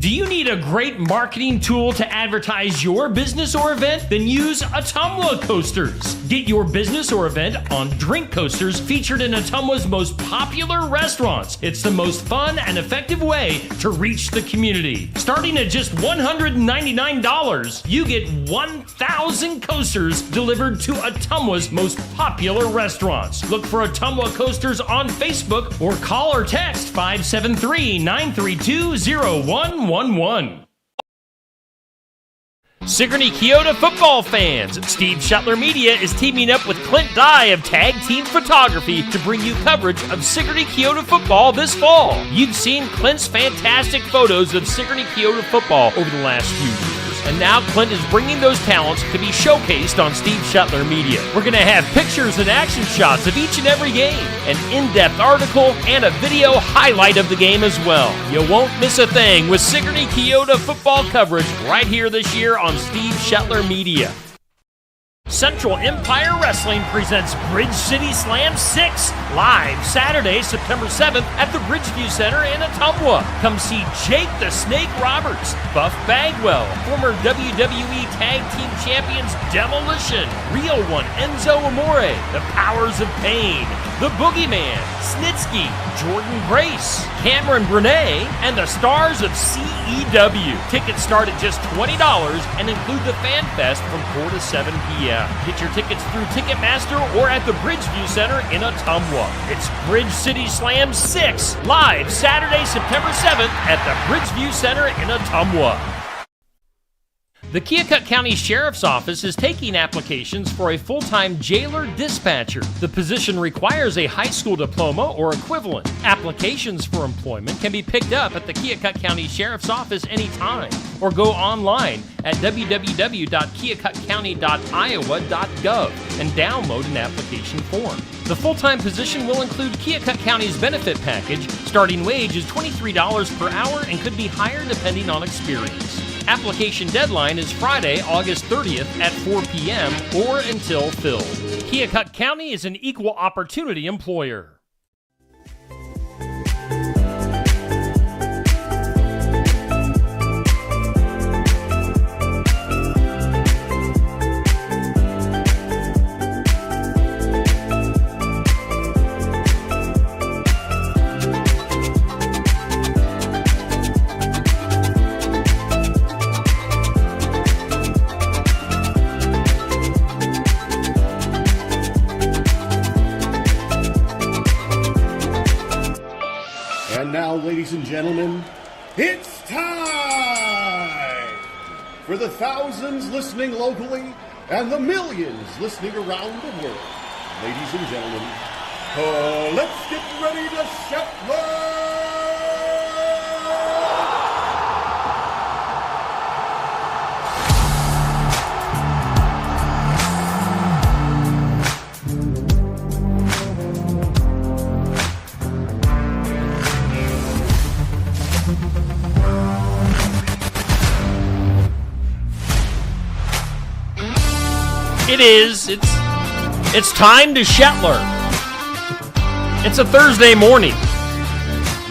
Do you need a great marketing tool to advertise your business or event? Then use Ottumwa Coasters. Get your business or event on drink coasters featured in Ottumwa's most popular restaurants. It's the most fun and effective way to reach the community. Starting at just $199, you get 1,000 coasters delivered to Ottumwa's most popular restaurants. Look for Ottumwa Coasters on Facebook or call or text 573-932-0111. Sigourney Keota football fans, Steve Shuttler Media is teaming up with Clint Dye of Tag Team Photography to bring you coverage of Sigourney Keota football this fall. You've seen Clint's fantastic photos of Sigourney Keota football over the last few years, and now Clint is bringing those talents to be showcased on Steve Shuttler Media. We're going to have pictures and action shots of each and every game, an in-depth article, and a video highlight of the game as well. You won't miss a thing with Sigourney Keota football coverage right here this year on Steve Shuttler Media. Central Empire Wrestling presents Bridge City Slam 6 live Saturday, September 7th at the Bridgeview Center in Ottumwa. Come see Jake the Snake Roberts, Buff Bagwell, former WWE Tag Team Champions Demolition, Real One Enzo Amore, The Powers of Pain, The Boogeyman, Snitsky, Jordan Grace, Cameron Brennan, and the stars of CEW. Tickets start at just $20 and include the Fan Fest from 4 to 7 p.m. Get your tickets through Ticketmaster or at the Bridgeview Center in Ottumwa. It's Bridge City Slam 6, live Saturday, September 7th at the Bridgeview Center in Ottumwa. The Keokuk County Sheriff's Office is taking applications for a full-time jailer dispatcher. The position requires a high school diploma or equivalent. Applications for employment can be picked up at the Keokuk County Sheriff's Office anytime, or go online at www.keokukcounty.iowa.gov and download an application form. The full-time position will include Keokuk County's benefit package. Starting wage is $23 per hour and could be higher depending on experience. Application deadline is Friday, August 30th at 4 p.m. or until filled. Keokuk County is an equal opportunity employer. Now, ladies and gentlemen, it's time for the thousands listening locally and the millions listening around the world. Ladies and gentlemen, let's get ready to Shuttler! It is. It's time to Shuttler. It's a Thursday morning.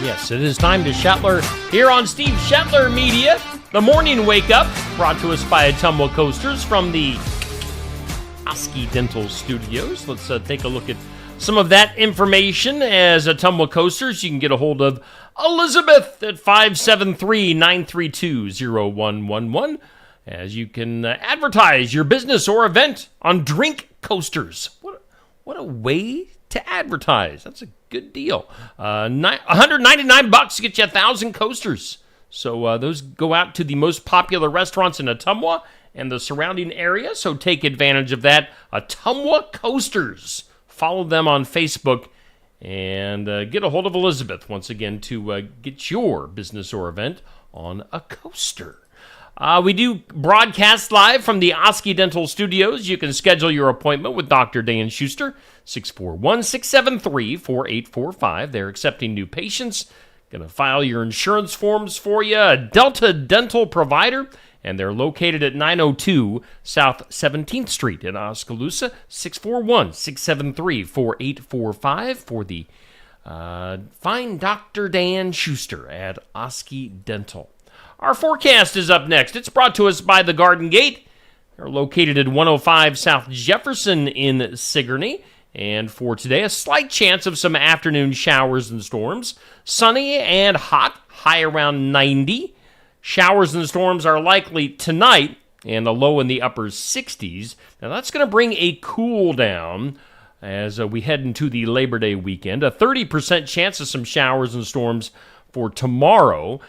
Yes, it is time to Shuttler here on Steve Shuttler Media. The Morning Wake Up, brought to us by Ottumwa Coasters from the Oski Dental Studios. Let's take a look at some of that information. As Ottumwa Coasters, you can get a hold of Elizabeth at 573-932-0111. As you can advertise your business or event on drink coasters. What a way to advertise. That's a good deal. $199 to get you 1,000 coasters. So those go out to the most popular restaurants in Ottumwa and the surrounding area. So take advantage of that. Ottumwa Coasters. Follow them on Facebook and get a hold of Elizabeth once again to get your business or event on a coaster. We do broadcast live from the Oski Dental Studios. You can schedule your appointment with Dr. Dan Schuster, 641-673-4845. They're accepting new patients. Going to file your insurance forms for you. A Delta Dental provider, and they're located at 902 South 17th Street in Oskaloosa, 641-673-4845 for the find Dr. Dan Schuster at Oski Dental. Our forecast is up next. It's brought to us by the Garden Gate. They're located at 105 South Jefferson in Sigourney. And for today, a slight chance of some afternoon showers and storms. Sunny and hot, high around 90. Showers and storms are likely tonight and a low in the upper 60s. Now that's going to bring a cool down as we head into the Labor Day weekend. A 30% chance of some showers and storms for tomorrow,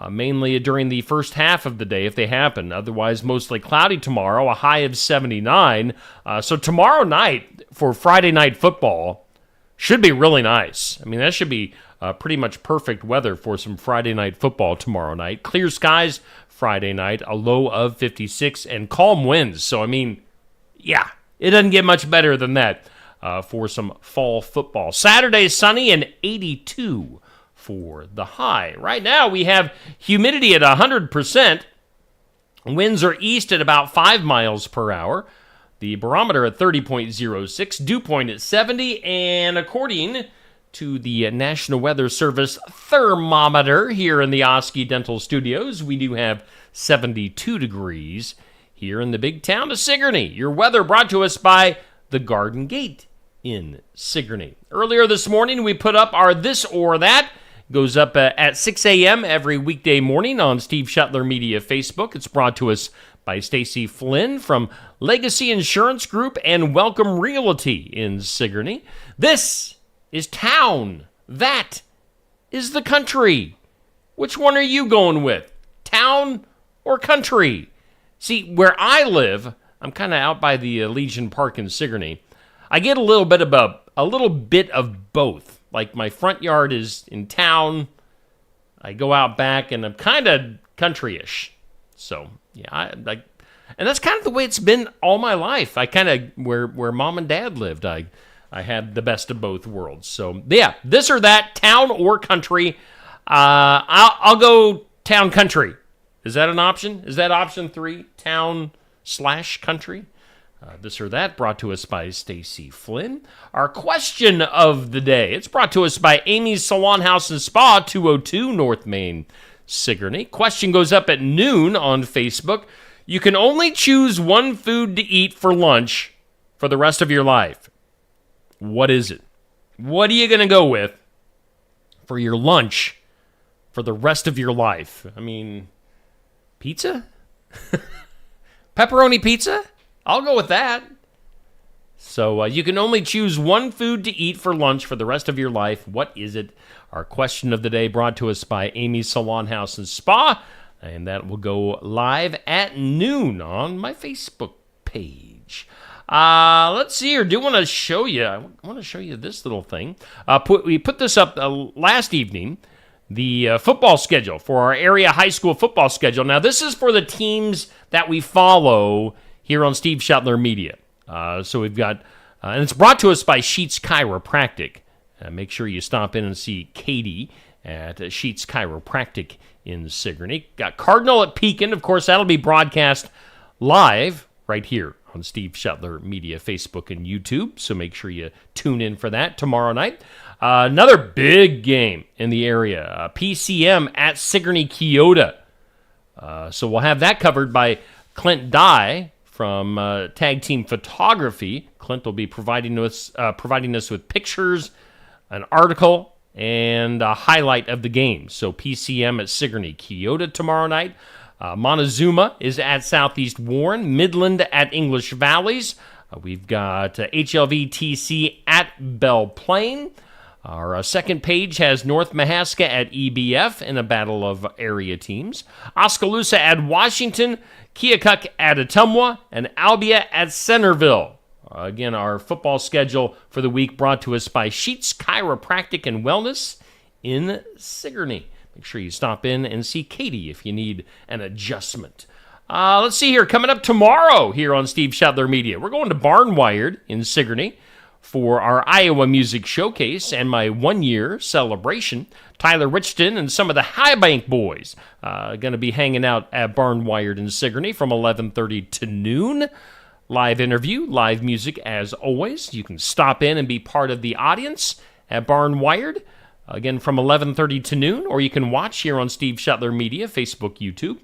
mainly during the first half of the day if they happen. Otherwise, mostly cloudy tomorrow, a high of 79. So tomorrow night for Friday Night Football should be really nice. I mean, that should be pretty much perfect weather for some Friday Night Football tomorrow night. Clear skies Friday night, a low of 56, and calm winds. So, I mean, yeah, it doesn't get much better than that for some fall football. Saturday, sunny and 82 for the high. Right now, we have humidity at 100%. Winds are east at about 5 miles per hour. The barometer at 30.06, dew point at 70, and according to the National Weather Service thermometer here in the Oskey Dental Studios, we do have 72 degrees here in the big town of Sigourney. Your weather brought to us by the Garden Gate in Sigourney. Earlier this morning, we put up our This or That. Goes up at 6 a.m. every weekday morning on Steve Shuttler Media Facebook. It's brought to us by Stacy Flynn from Legacy Insurance Group and Welcome Realty in Sigourney. This is town. That is the country. Which one are you going with? Town or country? See, where I live, I'm kind of out by the Legion Park in Sigourney. I get a little bit of both. Like my front yard is in town. I go out back and I'm kind of country-ish. So, yeah, and that's kind of the way it's been all my life. I kind of, where mom and dad lived, I had the best of both worlds. So, yeah, this or that, town or country. I'll go town country. Is that an option? Is that option 3? Town/country? This or that brought to us by Stacy Flynn. Our question of the day. It's brought to us by Amy's Salon House and Spa, 202 North Main, Sigourney. Question goes up at noon on Facebook. You can only choose one food to eat for lunch for the rest of your life. What is it? What are you going to go with for your lunch for the rest of your life? I mean, pizza? Pepperoni pizza? I'll go with that. So you can only choose one food to eat for lunch for the rest of your life. What is it? Our question of the day brought to us by Amy's Salon House and Spa. And that will go live at noon on my Facebook page. Let's see here. I want to show you this little thing. We put this up last evening. The football schedule for our area high school football schedule. Now, this is for the teams that we follow here on Steve Shuttler Media. So we've got, and it's brought to us by Sheets Chiropractic. Make sure you stop in and see Katie at Sheets Chiropractic in Sigourney. Got Cardinal at Pekin. Of course, that'll be broadcast live right here on Steve Shuttler Media, Facebook, and YouTube. So make sure you tune in for that tomorrow night. Another big game in the area, PCM at Sigourney Keota. So we'll have that covered by Clint Dye from Tag Team Photography. Clint will be providing us with pictures, an article, and a highlight of the game. So PCM at Sigourney Keota tomorrow night. Montezuma is at Southeast Warren. Midland at English Valleys. We've got HLVTC at Belle Plaine. Our second page has North Mahaska at EBF in a battle of area teams. Oskaloosa at Washington, Keokuk at Ottumwa, and Albia at Centerville. Again, our football schedule for the week brought to us by Sheets Chiropractic and Wellness in Sigourney. Make sure you stop in and see Katie if you need an adjustment. Let's see here. Coming up tomorrow here on Steve Shuttler Media, we're going to Barnwired in Sigourney for our Iowa Music Showcase and my one-year celebration. Tyler Richton and some of the High Bank boys going to be hanging out at Barnwired in Sigourney from 11:30 to noon. Live interview, live music as always. You can stop in and be part of the audience at Barnwired. again from 11:30 to noon, or you can watch here on Steve Shetler Media, Facebook, YouTube.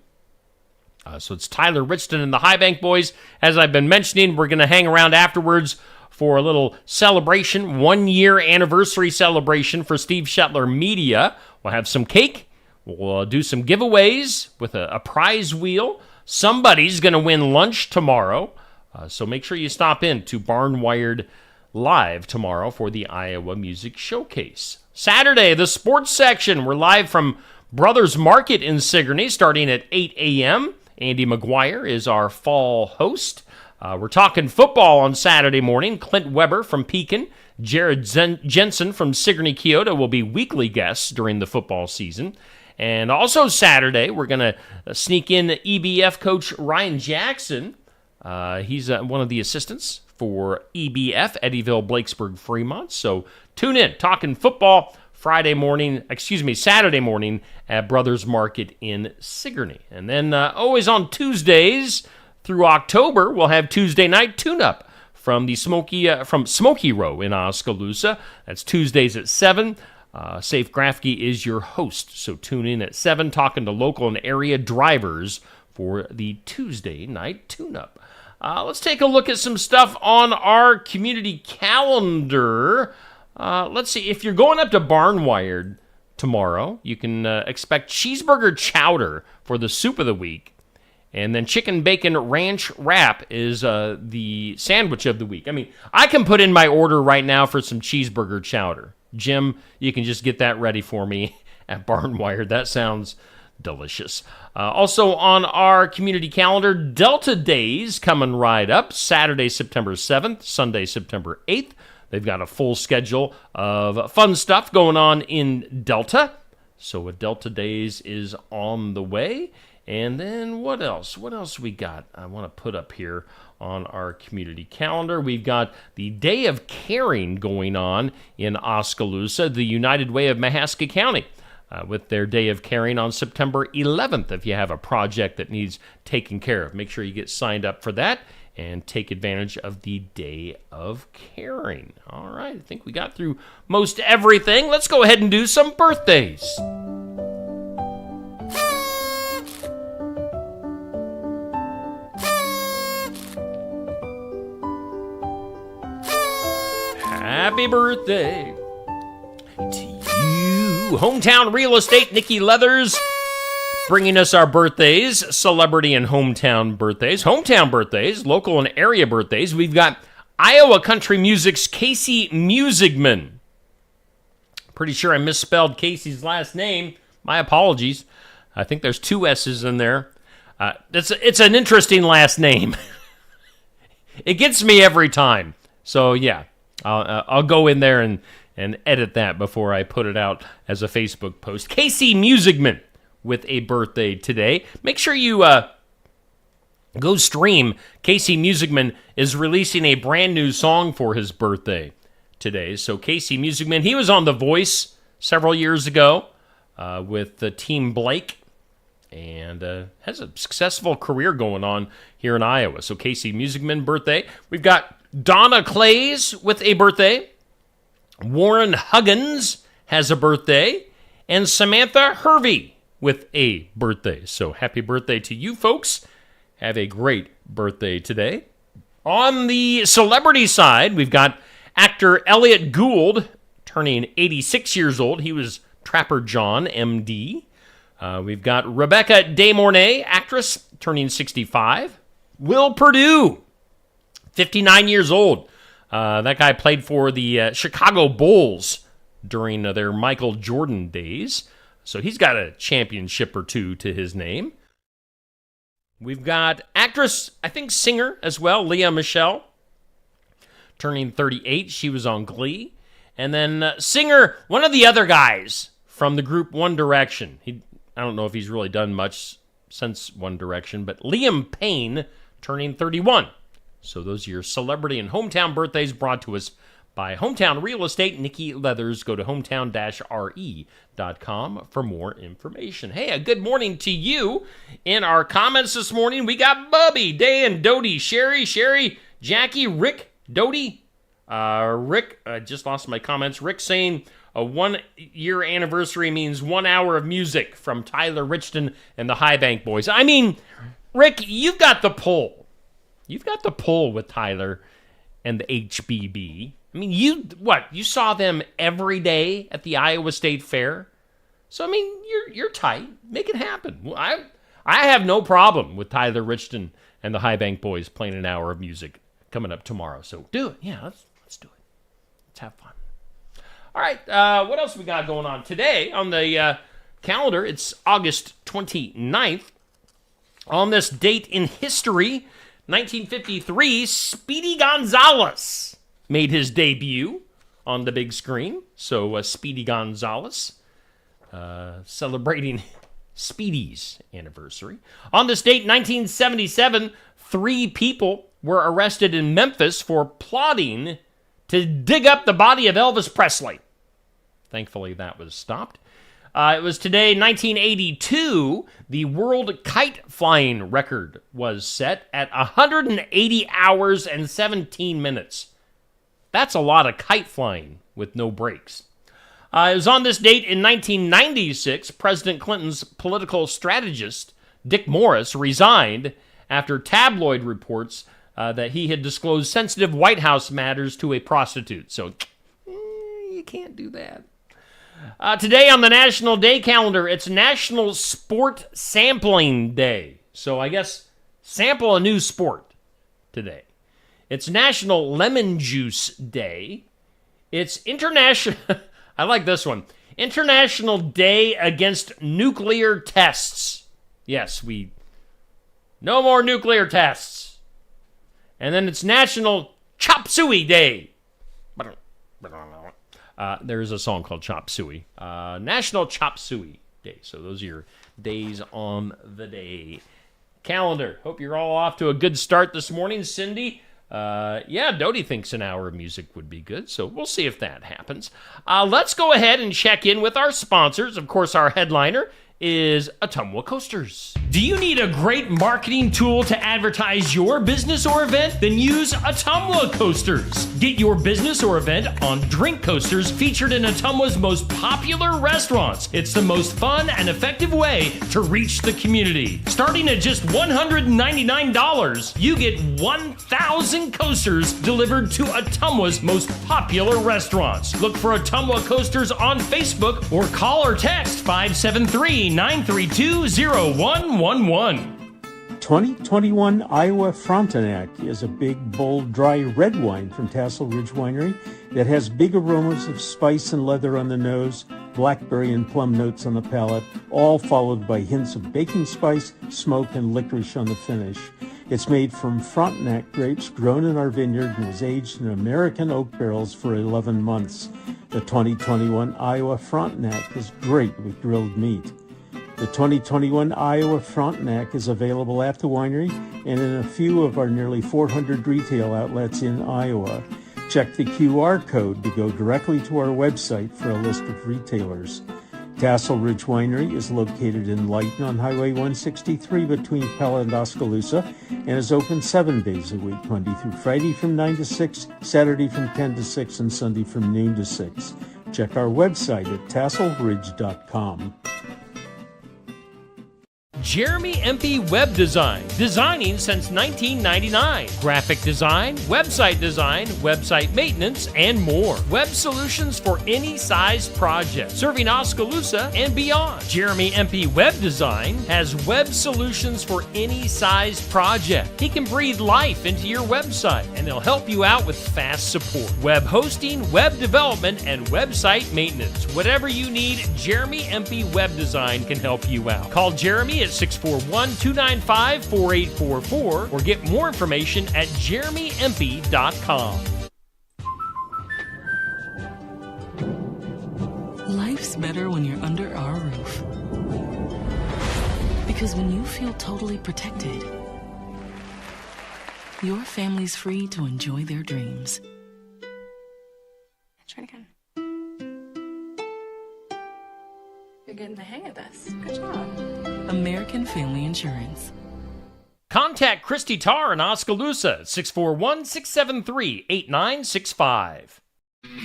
So it's Tyler Richton and the High Bank Boys. As I've been mentioning, we're going to hang around afterwards for a little celebration, 1-year anniversary celebration for Steve Shetler Media. We'll have some cake. We'll do some giveaways with a prize wheel. Somebody's going to win lunch tomorrow. So make sure you stop in to Barnwired Live tomorrow for the Iowa Music Showcase. Saturday, the sports section. We're live from Brothers Market in Sigourney starting at 8 a.m. Andy McGuire is our fall host. We're talking football on Saturday morning. Clint Weber from Pekin, Jared Jensen from Sigourney Keota will be weekly guests during the football season. And also Saturday, we're going to sneak in EBF coach Ryan Jackson. He's one of the assistants for EBF, Eddyville, Blakesburg, Fremont. So tune in, talking football Saturday morning at Brothers Market in Sigourney. And then always on Tuesdays through October, we'll have Tuesday night tune-up from the Smoky Row in Oskaloosa. That's Tuesdays at 7. Safe Grafke is your host, so tune in at 7, talking to local and area drivers for the Tuesday night tune-up. Let's take a look at some stuff on our community calendar. Let's see, if you're going up to Barnwired tomorrow, you can expect cheeseburger chowder for the soup of the week. And then chicken bacon ranch wrap is the sandwich of the week. I mean, I can put in my order right now for some cheeseburger chowder. Jim, you can just get that ready for me at Barnwired. That sounds delicious. Also on our community calendar, Delta Days coming right up. Saturday, September 7th, Sunday, September 8th. They've got a full schedule of fun stuff going on in Delta. So a Delta Days is on the way. And then what else? What else we got? I want to put up here on our community calendar. We've got the Day of Caring going on in Oskaloosa, the United Way of Mahaska County, with their Day of Caring on September 11th. If you have a project that needs taken care of, make sure you get signed up for that and take advantage of the Day of Caring. All right, I think we got through most everything. Let's go ahead and do some birthdays. Happy birthday to you. Hometown Real Estate, Nikki Leathers, bringing us our birthdays, celebrity and hometown birthdays. Hometown birthdays, local and area birthdays. We've got Iowa Country Music's Casey Musigman. Pretty sure I misspelled Casey's last name. My apologies. I think there's 2 S's in there. It's an interesting last name. It gets me every time. So, yeah. I'll go in there and edit that before I put it out as a Facebook post. Casey Musigman with a birthday today. Make sure you go stream. Casey Musigman is releasing a brand new song for his birthday today. So Casey Musigman, he was on The Voice several years ago with the Team Blake and has a successful career going on here in Iowa. So Casey Musigman, birthday. We've got Donna Clays with a birthday. Warren Huggins has a birthday. And Samantha Hervey with a birthday. So happy birthday to you folks. Have a great birthday today. On the celebrity side, we've got actor Elliot Gould turning 86 years old. He was Trapper John, M.D. We've got Rebecca De Mornay, actress, turning 65. Will Perdue, 59 years old. That guy played for the Chicago Bulls during their Michael Jordan days. So he's got a championship or 2 to his name. We've got actress, I think singer as well, Leah Michelle, turning 38. She was on Glee. And then singer, one of the other guys from the group One Direction. I don't know if he's really done much since One Direction, but Liam Payne turning 31. So those are your celebrity and hometown birthdays brought to us by Hometown Real Estate, Nikki Leathers. Go to hometown-re.com for more information. Hey, a good morning to you. In our comments this morning, we got Bubby, Dan, Dodie, Sherry, Jackie, Rick, Dodie, Rick, I just lost my comments. Rick saying, A 1 year anniversary means 1 hour of music from Tyler Richton and the High Bank Boys. I mean, Rick, you've got the pull. You've got the pull with Tyler and the HBB. I mean, you saw them every day at the Iowa State Fair. So, I mean, you're tight. Make it happen. I have no problem with Tyler Richton and the High Bank Boys playing an hour of music coming up tomorrow. So do it. Yeah, let's do it. Let's have fun. All right, what else we got going on today on the calendar? It's August 29th. On this date in history, 1953, Speedy Gonzalez made his debut on the big screen. So Speedy Gonzalez celebrating Speedy's anniversary. On this date, 1977, 3 people were arrested in Memphis for plotting to dig up the body of Elvis Presley. Thankfully, that was stopped. It was today, 1982, the world kite flying record was set at 180 hours and 17 minutes. That's a lot of kite flying with no breaks. It was on this date in 1996, President Clinton's political strategist, Dick Morris, resigned after tabloid reports that he had disclosed sensitive White House matters to a prostitute. So, you can't do that. Today on the National Day calendar, it's National Sport Sampling Day. So I guess sample a new sport today. It's National Lemon Juice Day. It's International... I like this one. International Day Against Nuclear Tests. Yes, no more nuclear tests. And then it's National Chop Suey Day. There's a song called Chop Suey. National Chop Suey Day. So those are your days on the day calendar. Hope you're all off to a good start this morning. Cindy, Dodie thinks an hour of music would be good, so we'll see if that happens. Let's go ahead and check in with our sponsors. Of course, our headliner is Ottumwa Coasters. Do you need a great marketing tool to advertise your business or event? Then use Ottumwa Coasters. Get your business or event on drink coasters featured in Ottumwa's most popular restaurants. It's the most fun and effective way to reach the community. Starting at just $199, you get 1,000 coasters delivered to Ottumwa's most popular restaurants. Look for Ottumwa Coasters on Facebook or call or text 573-932-0111. 2021 Iowa Frontenac is a big, bold, dry red wine from Tassel Ridge Winery that has big aromas of spice and leather on the nose, blackberry and plum notes on the palate, all followed by hints of baking spice, smoke, and licorice on the finish. It's made from Frontenac grapes grown in our vineyard and was aged in American oak barrels for 11 months. The 2021 Iowa Frontenac is great with grilled meat. The 2021 Iowa Frontenac is available at the winery and in a few of our nearly 400 retail outlets in Iowa. Check the QR code to go directly to our website for a list of retailers. Tassel Ridge Winery is located in Lyton on Highway 163 between Pella and Oskaloosa and is open 7 days a week, Monday through Friday from 9 to 6, Saturday from 10 to 6, and Sunday from noon to 6. Check our website at tasselridge.com. Jeremy Empey Web Design, designing since 1999. Graphic design, website maintenance, and more. Web solutions for any size project, serving Oskaloosa and beyond. Jeremy Empey Web Design has web solutions for any size project. He can breathe life into your website, and he'll help you out with fast support. Web hosting, web development, and website maintenance. Whatever you need, Jeremy Empey Web Design can help you out. Call Jeremy at 641-295-4844 or get more information at jeremyempey.com. Life's better when you're under our roof. Because when you feel totally protected, your family's free to enjoy their dreams. Try it again. You're getting the hang of this. Good job. American Family Insurance. Contact Christy Tarr in Oskaloosa at 641-673-8965.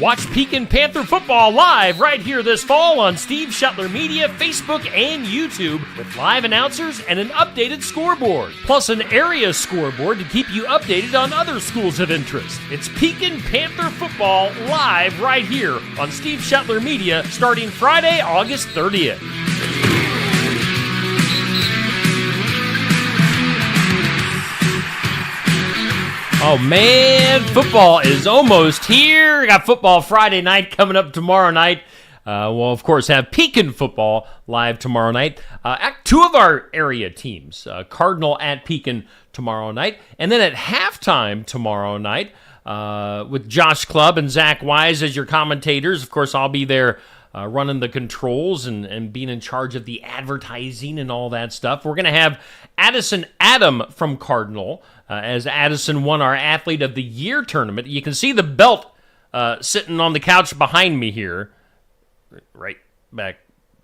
Watch Pekin Panther football live right here this fall on Steve Shuttler Media, Facebook, and YouTube with live announcers and an updated scoreboard, plus an area scoreboard to keep you updated on other schools of interest. It's Pekin Panther football live right here on Steve Shuttler Media starting Friday, August 30th. Oh man, football is almost here. We got football Friday night coming up tomorrow night. We'll, of course, have Pekin football live tomorrow night. Two of our area teams, Cardinal at Pekin tomorrow night. And then at halftime tomorrow night, with Josh Clubb and Zach Wise as your commentators. Of course, I'll be there running the controls and being in charge of the advertising and all that stuff. We're going to have Addison Adam from Cardinal, as Addison won our Athlete of the Year tournament. You can see the belt sitting on the couch behind me here. Right back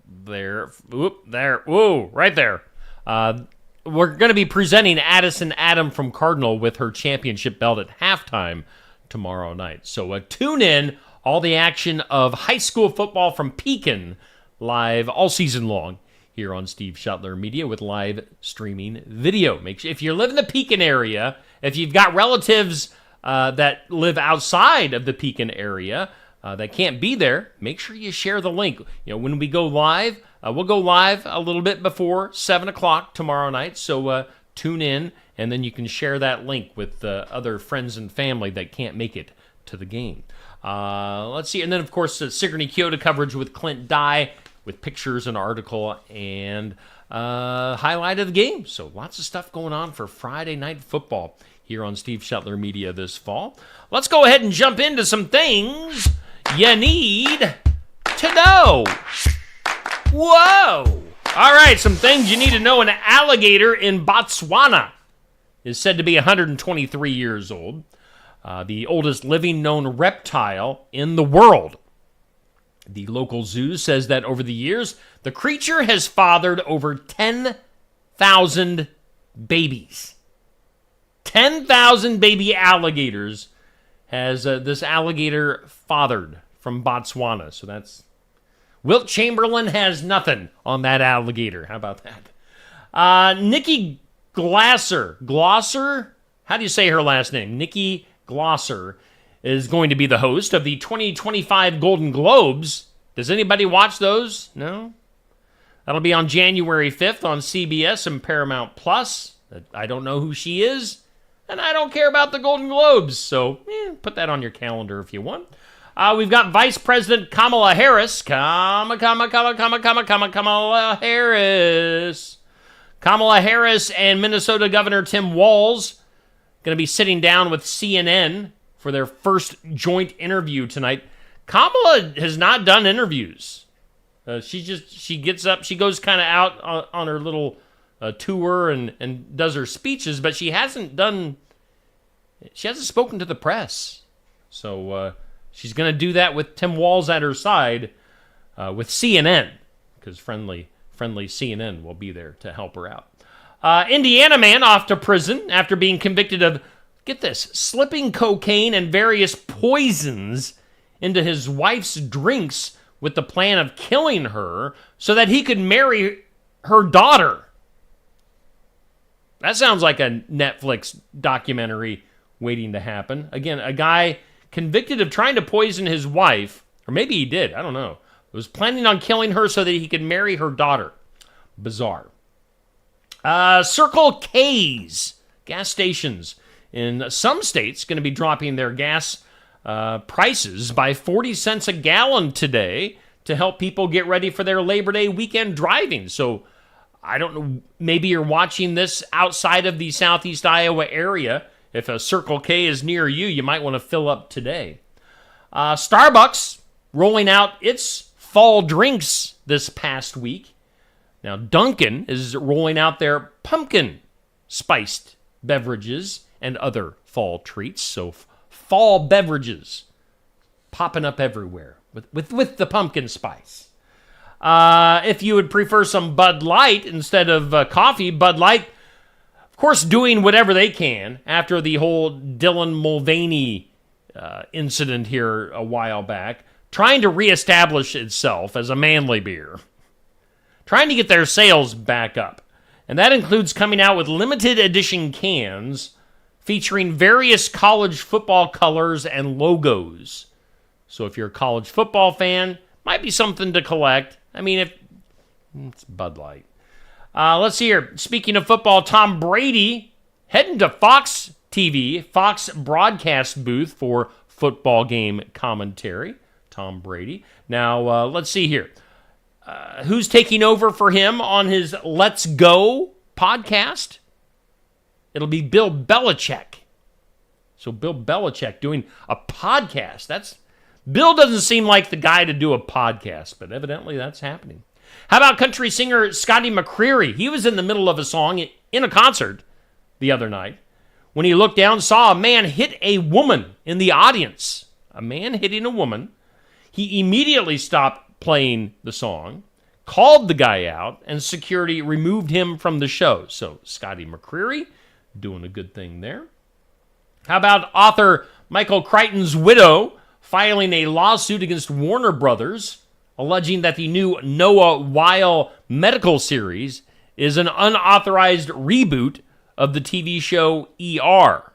there. Whoop, there. Whoa, right there. We're going to be presenting Addison Adam from Cardinal with her championship belt at halftime tomorrow night. So tune in. All the action of high school football from Pekin live all season long here on Steve Shuttler Media with live streaming video. Make sure, if you live in the Pekin area, if you've got relatives that live outside of the Pekin area that can't be there, make sure you share the link. You know, when we go live, we'll go live a little bit before 7 o'clock tomorrow night, so tune in, and then you can share that link with other friends and family that can't make it to the game. Let's see, and then, of course, Sigourney Kyoto coverage with Clint Dye, with pictures, an article, and highlight of the game. So lots of stuff going on for Friday Night Football here on Steve Shuttler Media this fall. Let's go ahead and jump into some things you need to know. Whoa! All right, some things you need to know. An alligator in Botswana is said to be 123 years old. The oldest living known reptile in the world. The local zoo says that over the years, the creature has fathered over 10,000 babies. 10,000 baby alligators has this alligator fathered from Botswana. So that's... Wilt Chamberlain has nothing on that alligator. How about that? Nikki Glosser? How do you say her last name? Nikki Glosser is going to be the host of the 2025 Golden Globes. Does anybody watch those? No? That'll be on January 5th on CBS and Paramount Plus. I don't know who she is, and I don't care about the Golden Globes, so put that on your calendar if you want. We've got Vice President Kamala Harris. Kamala Harris. Kamala Harris and Minnesota Governor Tim Walz going to be sitting down with CNN for their first joint interview tonight. Kamala has not done interviews. She gets up, she goes kind of out on her little tour and does her speeches, but she hasn't spoken to the press. So she's going to do that with Tim Walz at her side with CNN, because friendly CNN will be there to help her out. Indiana man off to prison after being convicted of, get this, slipping cocaine and various poisons into his wife's drinks with the plan of killing her so that he could marry her daughter. That sounds like a Netflix documentary waiting to happen. Again, a guy convicted of trying to poison his wife, or maybe he did, I don't know, was planning on killing her so that he could marry her daughter. Bizarre. Circle K's gas stations in some states going to be dropping their gas prices by 40 cents a gallon today to help people get ready for their Labor Day weekend driving. So I don't know, maybe you're watching this outside of the Southeast Iowa area. If a Circle K is near you, you might want to fill up today. Starbucks rolling out its fall drinks this past week. Now, Dunkin' is rolling out their pumpkin spiced beverages and other fall treats. So fall beverages popping up everywhere with the pumpkin spice. If you would prefer some Bud Light instead of coffee, Bud Light, of course, doing whatever they can after the whole Dylan Mulvaney incident here a while back, trying to reestablish itself as a manly beer, trying to get their sales back up. And that includes coming out with limited edition cans featuring various college football colors and logos. So if you're a college football fan, might be something to collect. I mean, if it's Bud Light. Let's see here. Speaking of football, Tom Brady heading to Fox TV, Fox broadcast booth for football game commentary. Tom Brady. Now, let's see here. Who's taking over for him on his Let's Go podcast? It'll be Bill Belichick. So Bill Belichick doing a podcast. Bill doesn't seem like the guy to do a podcast, but evidently that's happening. How about country singer Scotty McCreery? He was in the middle of a song in a concert the other night when he looked down, saw a man hit a woman in the audience. A man hitting a woman. He immediately stopped playing the song, called the guy out, and security removed him from the show. So Scotty McCreery doing a good thing there. How about author Michael Crichton's widow filing a lawsuit against Warner Brothers, alleging that the new Noah Weil medical series is an unauthorized reboot of the TV show ER.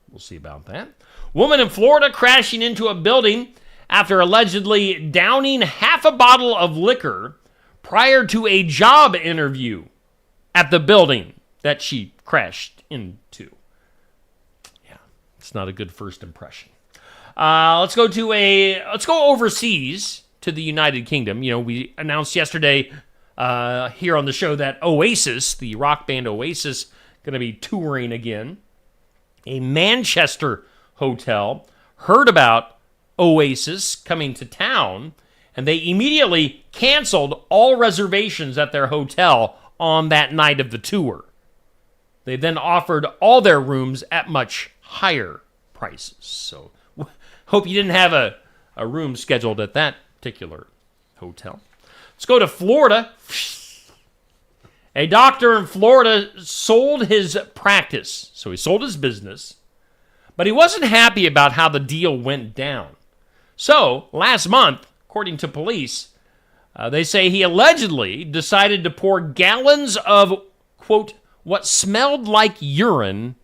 We'll see about that. Woman in Florida crashing into a building after allegedly downing half a bottle of liquor prior to a job interview at the building that she crashed into. Yeah, it's not a good first impression. Let's go overseas to the United Kingdom. You know, we announced yesterday here on the show that Oasis, the rock band Oasis, going to be touring again. A Manchester hotel heard about Oasis coming to town, and they immediately canceled all reservations at their hotel on that night of the tour. They then offered all their rooms at much higher prices. So hope you didn't have a room scheduled at that particular hotel. Let's go to Florida. A doctor in Florida sold his practice. So he sold his business, but he wasn't happy about how the deal went down. So last month, according to police, they say he allegedly decided to pour gallons of, quote, what smelled like urine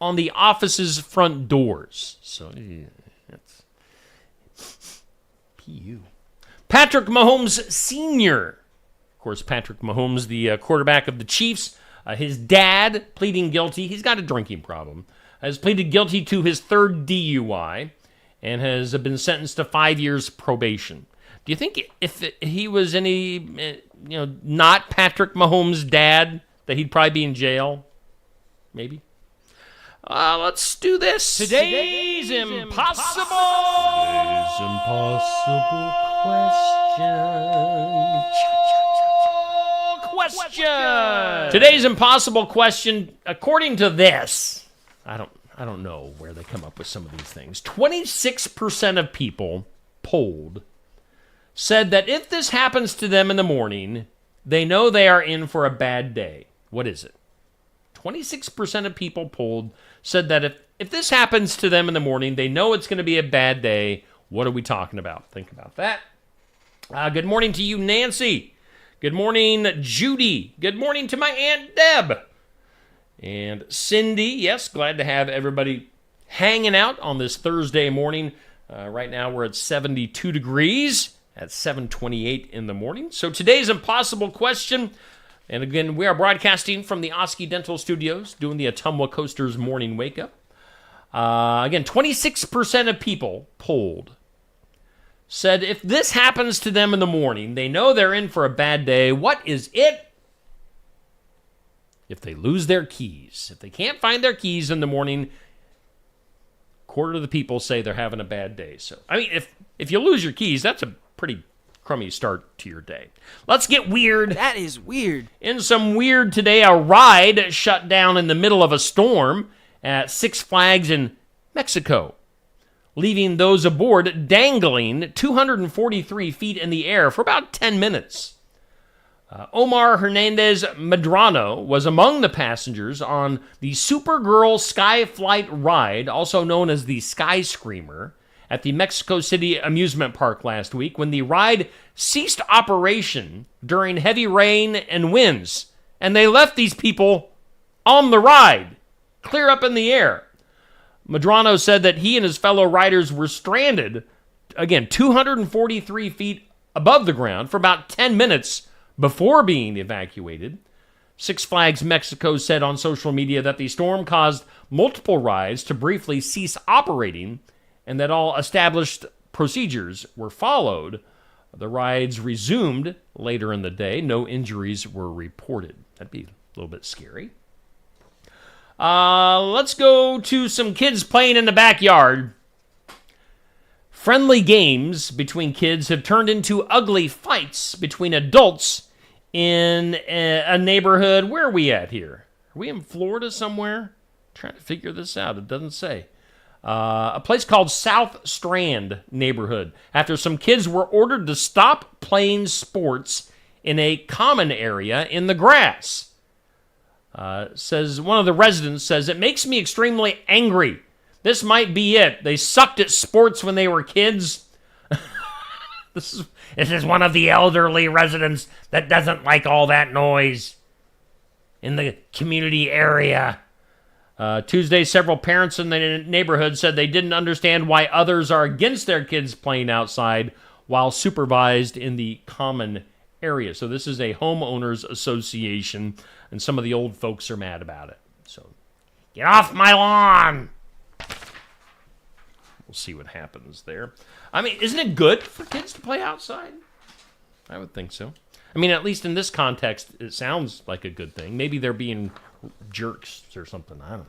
on the office's front doors. So, yeah, that's P.U. Patrick Mahomes Sr. Of course, Patrick Mahomes, the quarterback of the Chiefs, his dad pleading guilty. He's got a drinking problem. Has pleaded guilty to his third DUI and has been sentenced to 5 years probation. Do you think if he was any, not Patrick Mahomes' dad, that he'd probably be in jail? Maybe. Let's do this. Today's impossible question. Today's impossible question, according to this, I don't know where they come up with some of these things. 26% of people polled said that if this happens to them in the morning, they know they are in for a bad day. What is it? 26% of people polled said that if this happens to them in the morning, they know it's going to be a bad day. What are we talking about? Think about that. Good morning to you, Nancy. Good morning, Judy. Good morning to my Aunt Deb. And Cindy, yes, glad to have everybody hanging out on this Thursday morning. Right now we're at 72 degrees at 7:28 in the morning. So today's impossible question, and again, we are broadcasting from the Oski Dental Studios, doing the Ottumwa Coasters morning wake-up. Again, 26% of people polled said if this happens to them in the morning, they know they're in for a bad day. What is it? If they lose their keys, if they can't find their keys in the morning, quarter of the people say they're having a bad day. So, I mean, if you lose your keys, that's a pretty crummy start to your day. Let's get weird. That is weird. In some weird today, a ride shut down in the middle of a storm at Six Flags in Mexico, leaving those aboard dangling 243 feet in the air for about 10 minutes. Omar Hernandez Medrano was among the passengers on the Supergirl Skyflight ride, also known as the Sky Screamer, at the Mexico City amusement park last week when the ride ceased operation during heavy rain and winds. And they left these people on the ride, clear up in the air. Medrano said that he and his fellow riders were stranded, again, 243 feet above the ground for about 10 minutes before being evacuated. Six Flags Mexico said on social media that the storm caused multiple rides to briefly cease operating and that all established procedures were followed. The rides resumed later in the day. No injuries were reported. That'd be a little bit scary. Let's go to some kids playing in the backyard. Friendly games between kids have turned into ugly fights between adults in a neighborhood. Where are we at here? Are we in Florida somewhere? Trying to figure this out. It doesn't say. A place called South Strand neighborhood, after some kids were ordered to stop playing sports in a common area in the grass. Says one of the residents says, "It makes me extremely angry. This might be it. They sucked at sports when they were kids." This is one of the elderly residents that doesn't like all that noise in the community area. Tuesday, several parents in the neighborhood said they didn't understand why others are against their kids playing outside while supervised in the common area. So this is a homeowners association, and some of the old folks are mad about it. So, get off my lawn! We'll see what happens there. I mean, isn't it good for kids to play outside? I would think so. I mean, at least in this context, it sounds like a good thing. Maybe they're being jerks or something. I don't know.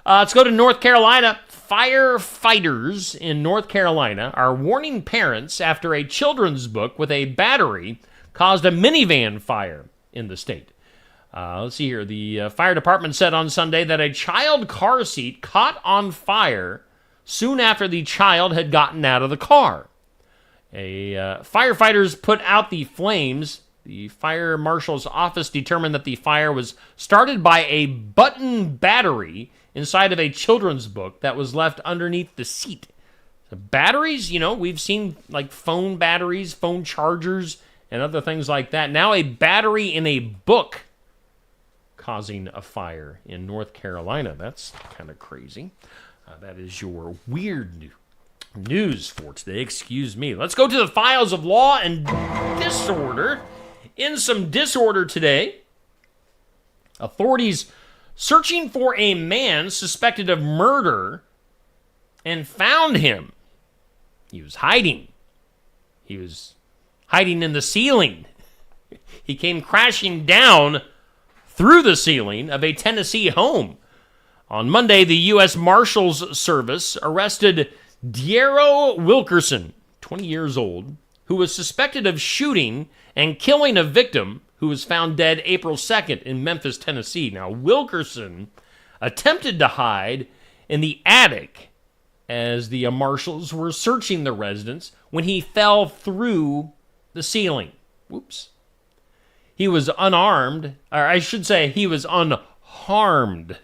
Let's go to North Carolina. Firefighters in North Carolina are warning parents after a children's book with a battery caused a minivan fire in the state. Let's see here. The fire department said on Sunday that a child car seat caught on fire soon after the child had gotten out of the car. Firefighters put out the flames. The fire marshal's office determined that the fire was started by a button battery inside of a children's book that was left underneath the seat. The batteries, we've seen like phone batteries, phone chargers, and other things like that. Now a battery in a book causing a fire in North Carolina. That's kind of crazy. That is your weird news for today. Excuse me. Let's go to the files of law and disorder. In some disorder today, authorities searching for a man suspected of murder and found him. He was hiding. He was hiding in the ceiling. He came crashing down through the ceiling of a Tennessee home. On Monday, the U.S. Marshals Service arrested Diero Wilkerson, 20 years old, who was suspected of shooting and killing a victim who was found dead April 2nd in Memphis, Tennessee. Now, Wilkerson attempted to hide in the attic as the marshals were searching the residence when he fell through the ceiling. Whoops. He was unarmed, or I should say he was unharmed.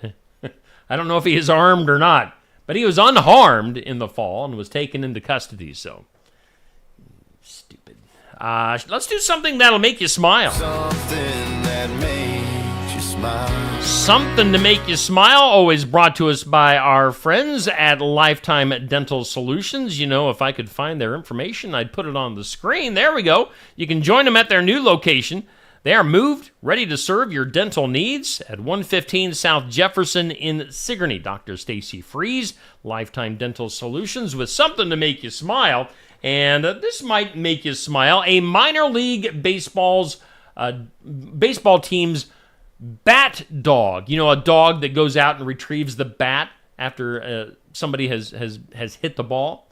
I don't know if he is armed or not, but he was unharmed in the fall and was taken into custody, so stupid. Let's do something that'll make you smile. Something that makes you smile. Something to make you smile, always brought to us by our friends at Lifetime Dental Solutions. If I could find their information, I'd put it on the screen. There we go. You can join them at their new location. They are moved, ready to serve your dental needs at 115 South Jefferson in Sigourney. Dr. Stacy Freeze, Lifetime Dental Solutions, with something to make you smile. And this might make you smile. A minor league baseball team's bat dog. A dog that goes out and retrieves the bat after somebody has hit the ball.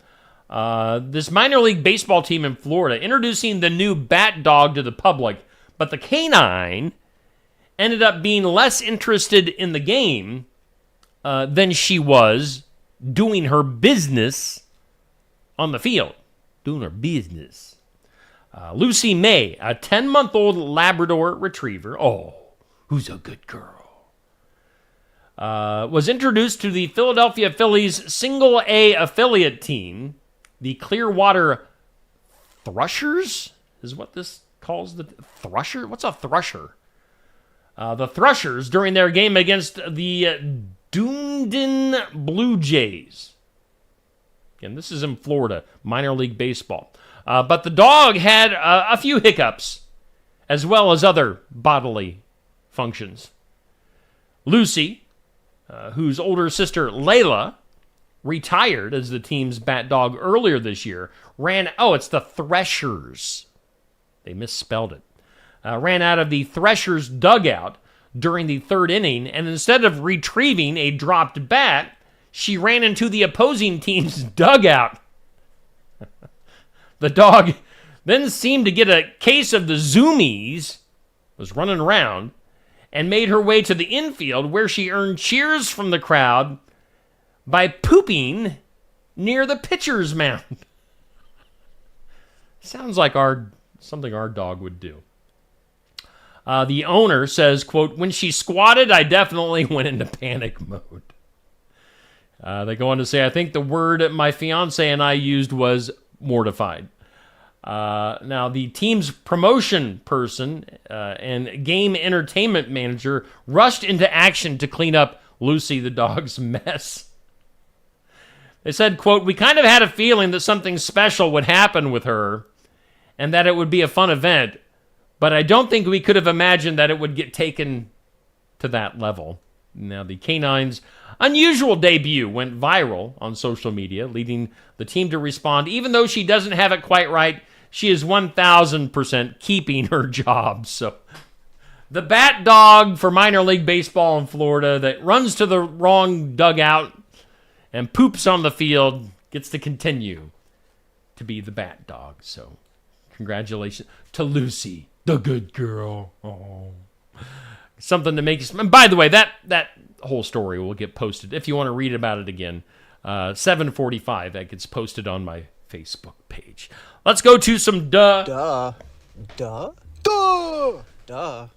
This minor league baseball team in Florida introducing the new bat dog to the public. But the canine ended up being less interested in the game than she was doing her business on the field. Doing her business. Lucy May, a 10-month-old Labrador retriever. Oh, who's a good girl. Was introduced to the Philadelphia Phillies single A affiliate team, the Clearwater Threshers, is what this calls the Thrusher? What's a Thrusher? The Threshers during their game against the Dunedin Blue Jays. Again, this is in Florida, minor league baseball. But the dog had a few hiccups, as well as other bodily functions. Lucy, whose older sister Layla retired as the team's bat dog earlier this year, it's the Threshers. They misspelled it. Ran out of the Threshers dugout during the third inning, and instead of retrieving a dropped bat, she ran into the opposing team's dugout. The dog then seemed to get a case of the zoomies, was running around, and made her way to the infield where she earned cheers from the crowd by pooping near the pitcher's mound. Sounds like something our dog would do. The owner says, quote, "When she squatted, I definitely went into panic mode." They go on to say, "I think the word my fiance and I used was mortified." Now, the team's promotion person and game entertainment manager rushed into action to clean up Lucy the dog's mess. They said, quote, "We kind of had a feeling that something special would happen with her and that it would be a fun event, but I don't think we could have imagined that it would get taken to that level." Now, the canine's unusual debut went viral on social media, leading the team to respond, "Even though she doesn't have it quite right, she is 1,000% keeping her job." So, the bat dog for minor league baseball in Florida that runs to the wrong dugout and poops on the field gets to continue to be the bat dog. So, congratulations to Lucy, the good girl. Oh, something to make you smile. And by the way, that whole story will get posted if you want to read about it again. 7:45, that gets posted on my Facebook page. Let's go to some duh.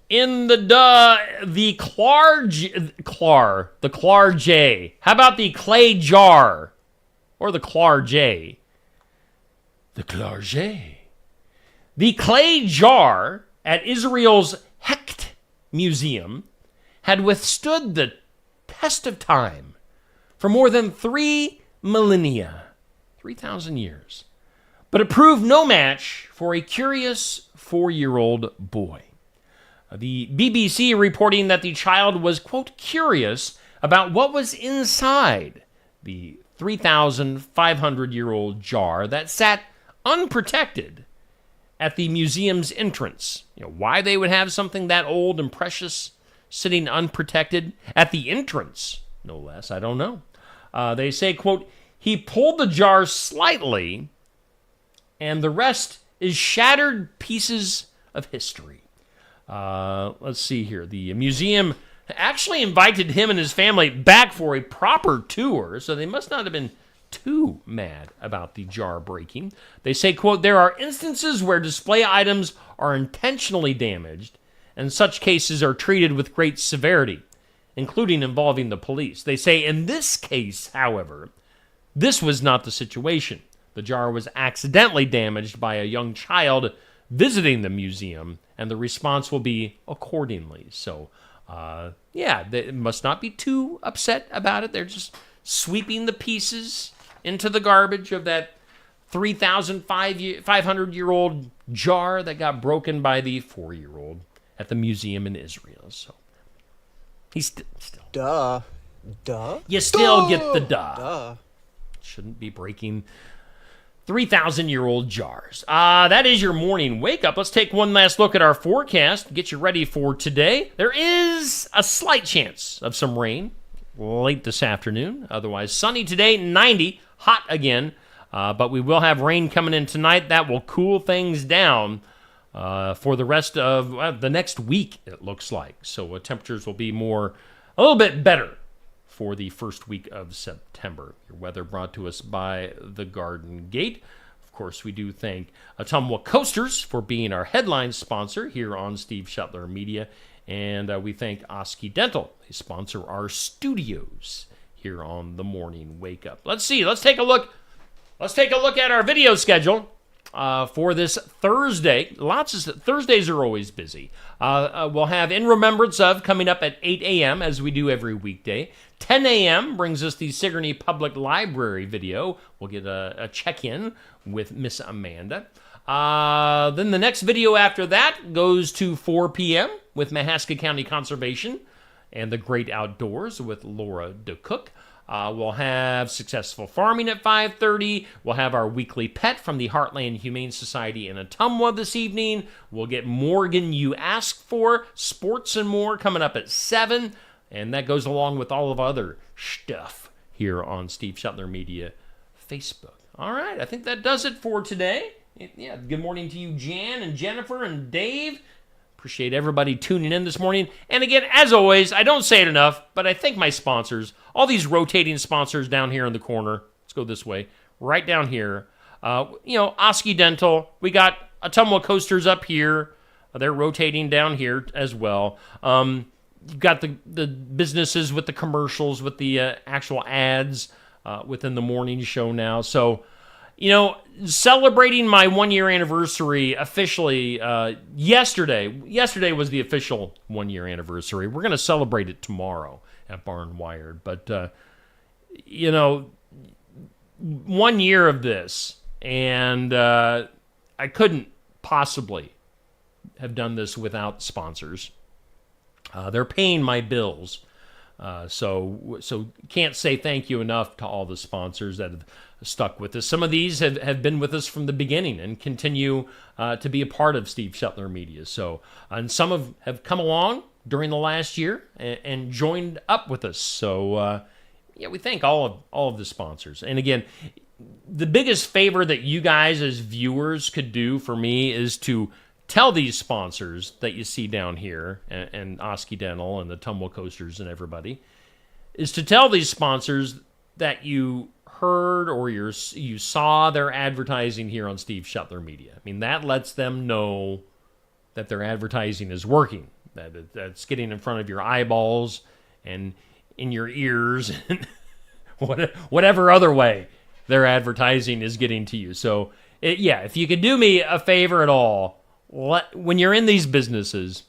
In the the Clar J. How about the Clay Jar? Or the Clar J? The Clar J. The clay jar at Israel's Hecht Museum had withstood the test of time for more than 3 millennia, 3,000 years. But it proved no match for a curious 4-year-old boy. The BBC reporting that the child was, quote, curious about what was inside the 3,500-year-old jar that sat unprotected at the museum's entrance. Why they would have something that old and precious sitting unprotected at the entrance, no less, I don't know. They say, quote, "He pulled the jar slightly, and the rest is shattered pieces of history." Let's see here. The museum actually invited him and his family back for a proper tour, so they must not have been too mad about the jar breaking. They say, quote, "There are instances where display items are intentionally damaged, and such cases are treated with great severity, including involving the police." They say, in this case, however, this was not the situation. The jar was accidentally damaged by a young child visiting the museum, and the response will be accordingly. So, they must not be too upset about it. They're just sweeping the pieces into the garbage of that 3,500-year-old jar that got broken by the 4-year-old at the museum in Israel. So, he's still. Duh. You still get the duh. Shouldn't be breaking 3,000-year-old jars. That is your morning wake up. Let's take one last look at our forecast, get you ready for today. There is a slight chance of some rain late this afternoon. Otherwise, sunny today, 90, hot again. But we will have rain coming in tonight. That will cool things down for the rest of the next week, it looks like. So temperatures will be a little bit better for the first week of September. Your weather brought to us by the Garden Gate. Of course, we do thank Ottumwa Coasters for being our headline sponsor here on Steve Shuttler Media. And we thank Oski Dental. They sponsor our studios here on the Morning Wake Up. Let's see. Let's take a look at our video schedule for this Thursday. Thursdays are always busy. We'll have In Remembrance Of coming up at 8 a.m. as we do every weekday. 10 a.m. brings us the Sigourney Public Library video. We'll get a check-in with Miss Amanda. Then the next video after that goes to 4 p.m. with Mahaska County Conservation and the Great Outdoors with Laura DeCook. We'll have Successful Farming at 5:30. We'll have our weekly pet from the Heartland Humane Society in Ottumwa this evening. We'll get Morgan You Asked For, Sports and More coming up at 7. And that goes along with all of other stuff here on Steve Shuttler Media Facebook. All right, I think that does it for today. Yeah, good morning to you, Jan and Jennifer and Dave. Appreciate everybody tuning in this morning. And again, as always, I don't say it enough, but I thank my sponsors, all these rotating sponsors down here in the corner. Let's go this way, right down here. Oski Dental. We got Ottumwa Coasters up here. They're rotating down here as well. You've got the businesses with the commercials, with the actual ads within the morning show now. So, celebrating my 1-year anniversary officially yesterday. Yesterday was the official 1-year anniversary. We're going to celebrate it tomorrow at Barn Wired. But, 1 year of this, and I couldn't possibly have done this without sponsors. They're paying my bills. So can't say thank you enough to all the sponsors that have stuck with us. Some of these have been with us from the beginning and continue to be a part of Steve Shuttler Media. So, and some have come along during the last year and joined up with us. So, we thank all of the sponsors. And again, the biggest favor that you guys as viewers could do for me is to tell these sponsors that you see down here, and Oski Dental and the Ottumwa Coasters and everybody, is to tell these sponsors that you heard or you saw their advertising here on Steve Shuttler Media. I mean, that lets them know that their advertising is working, that it's getting in front of your eyeballs and in your ears and whatever other way their advertising is getting to you. So, if you could do me a favor at all, when you're in these businesses,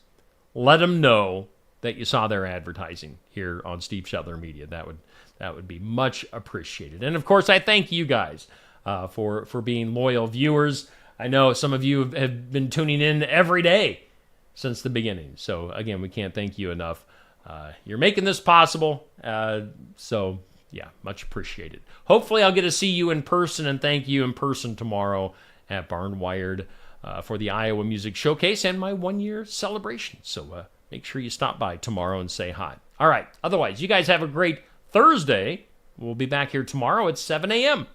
let them know that you saw their advertising here on Steve Shuttler Media. That would be much appreciated. And of course, I thank you guys for being loyal viewers. I know some of you have been tuning in every day since the beginning. So again, we can't thank you enough. You're making this possible. So yeah, much appreciated. Hopefully, I'll get to see you in person and thank you in person tomorrow at Barn Wired. For the Iowa Music Showcase and my 1-year celebration. So make sure you stop by tomorrow and say hi. All right. Otherwise, you guys have a great Thursday. We'll be back here tomorrow at 7 a.m.